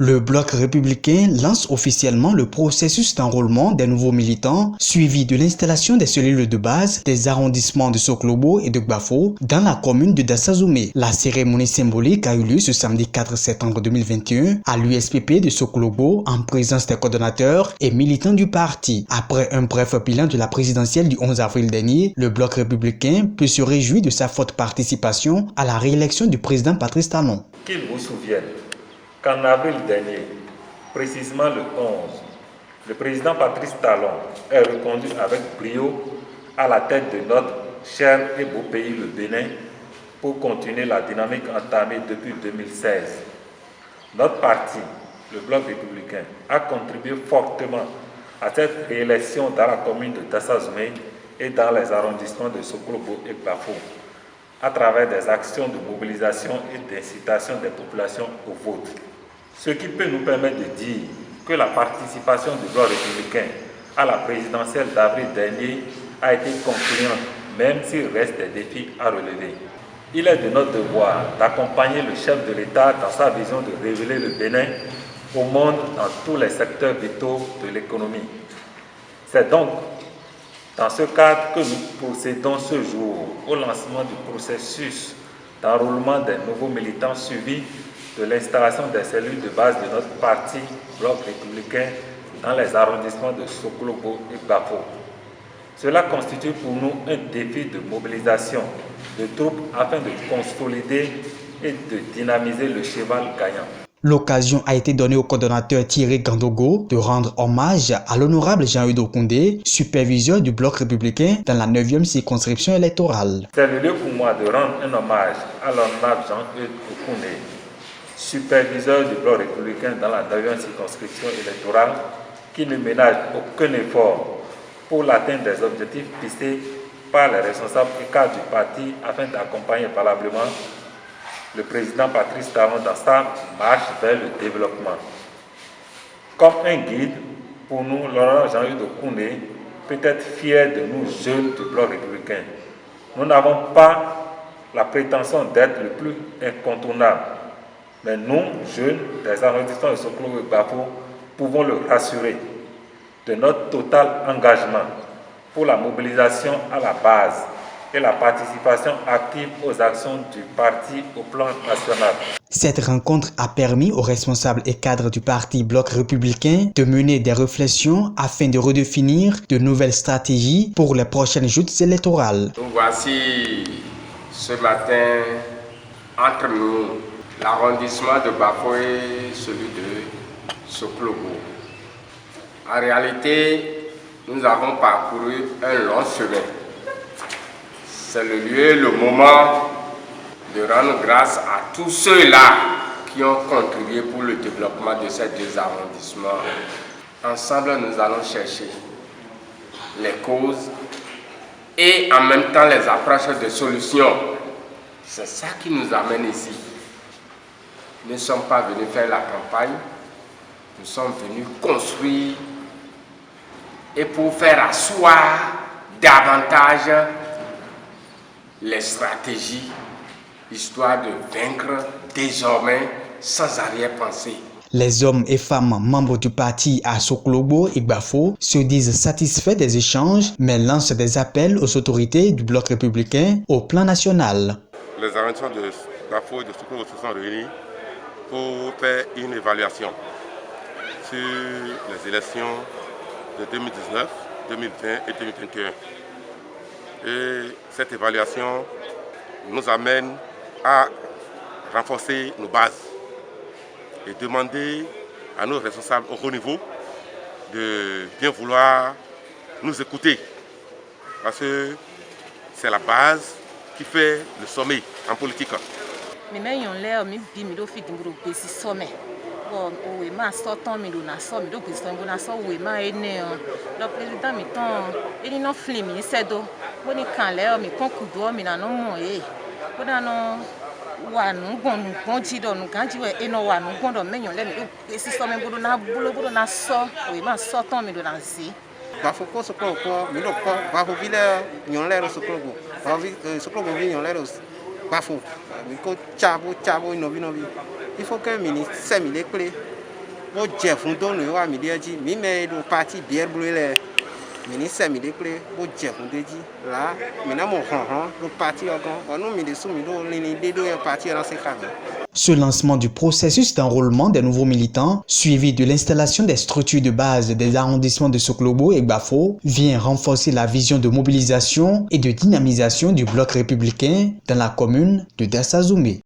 Le Bloc républicain lance officiellement le processus d'enrôlement des nouveaux militants, suivi de l'installation des cellules de base des arrondissements de Soklobo et de Gbafo dans la commune de Dassazoumé. La cérémonie symbolique a eu lieu ce samedi 4 septembre 2021 à l'USPP de Soklobo en présence des coordonnateurs et militants du parti. Après un bref bilan de la présidentielle du 11 avril dernier, le Bloc républicain peut se réjouir de sa forte participation à la réélection du président Patrice Talon. Qu'il vous souvienne qu'en avril dernier, précisément le 11, le président Patrice Talon est reconduit avec brio à la tête de notre cher et beau pays, le Bénin, pour continuer la dynamique entamée depuis 2016. Notre parti, le Bloc républicain, a contribué fortement à cette réélection dans la commune de Dassazoumé et dans les arrondissements de Soklobo et Gbafo, à travers des actions de mobilisation et d'incitation des populations au vote. Ce qui peut nous permettre de dire que la participation du Bloc républicain à la présidentielle d'avril dernier a été concluante, même s'il reste des défis à relever. Il est de notre devoir d'accompagner le chef de l'État dans sa vision de révéler le Bénin au monde dans tous les secteurs vitaux de l'économie. C'est donc dans ce cadre que nous procédons ce jour au lancement du processus d'enrôlement des nouveaux militants suivi de l'installation des cellules de base de notre parti Bloc républicain dans les arrondissements de Soklobo et Gbafo. Cela constitue pour nous un défi de mobilisation de troupes afin de consolider et de dynamiser le cheval gagnant. L'occasion a été donnée au coordonnateur Thierry Gandogo de rendre hommage à l'honorable Jean-Eudes Okoundé, superviseur du Bloc républicain dans la 9e circonscription électorale. C'est le lieu pour moi de rendre un hommage à l'honorable Jean-Eudes Okoundé, superviseur du Bloc républicain dans la 9e circonscription électorale, qui ne ménage aucun effort pour l'atteinte des objectifs fixés par les responsables et cadres du parti afin d'accompagner valablement le président Patrice Talon dans sa marche vers le développement. Comme un guide, pour nous, l'honorable Jean-Eudes Okoundé peut être fier de nous jeunes du Bloc républicain. Nous n'avons pas la prétention d'être le plus incontournable, mais nous, jeunes des arrondissements de Soklobo et Gbafo, pouvons le rassurer de notre total engagement pour la mobilisation à la base et la participation active aux actions du parti au plan national. Cette rencontre a permis aux responsables et cadres du parti Bloc républicain de mener des réflexions afin de redéfinir de nouvelles stratégies pour les prochaines joutes électorales. Nous voici ce matin entre nous, l'arrondissement de Gbafo et celui de Soklobo. En réalité, nous avons parcouru un long chemin. C'est le lieu, le moment de rendre grâce à tous ceux-là qui ont contribué pour le développement de ces deux arrondissements. Ensemble, nous allons chercher les causes et en même temps les approches de solutions. C'est ça qui nous amène ici. Nous ne sommes pas venus faire la campagne, nous sommes venus construire et pour faire asseoir davantage les stratégies, histoire de vaincre désormais sans arrière-pensée. Les hommes et femmes membres du parti à Soklobo et Gbafo se disent satisfaits des échanges, mais lancent des appels aux autorités du Bloc républicain au plan national. Les arrondissements de Gbafo et de Soklobo se sont réunis pour faire une évaluation sur les élections de 2019, 2020 et 2021. Et cette évaluation nous amène à renforcer nos bases et demander à nos responsables au haut niveau de bien vouloir nous écouter. Parce que c'est la base qui fait le sommet en politique. Oui, ma sortant mi dona so mi do président bona so oui ma ene le président mi ton eni no flimi sedo boni kan le mi kon kudo mi na no mo e bona no wa nu gon ji do nu kan ji we eno wa nu gon do menyon le mi do président mi bodo na bulo bodo na so oui ma sortant mi do na zi Gbafo ko so ko mi do ko Gbafo vile nyon le so ko go so ko go vi nyon le Gbafo mi ko chabo inovi. Il faut que le ministère les clés Bon Jeff on donne le mi dit mi mais le parti bien brûlé ministre mi déclare bon Jeff on dit là maintenant mon le parti on nous mi dessous mi do les deux parti dans ces cas. Ce lancement du processus d'enrôlement des nouveaux militants, suivi de l'installation des structures de base des arrondissements de Soklobo et Gbafo, vient renforcer la vision de mobilisation et de dynamisation du bloc républicain dans la commune de Dassazoumé.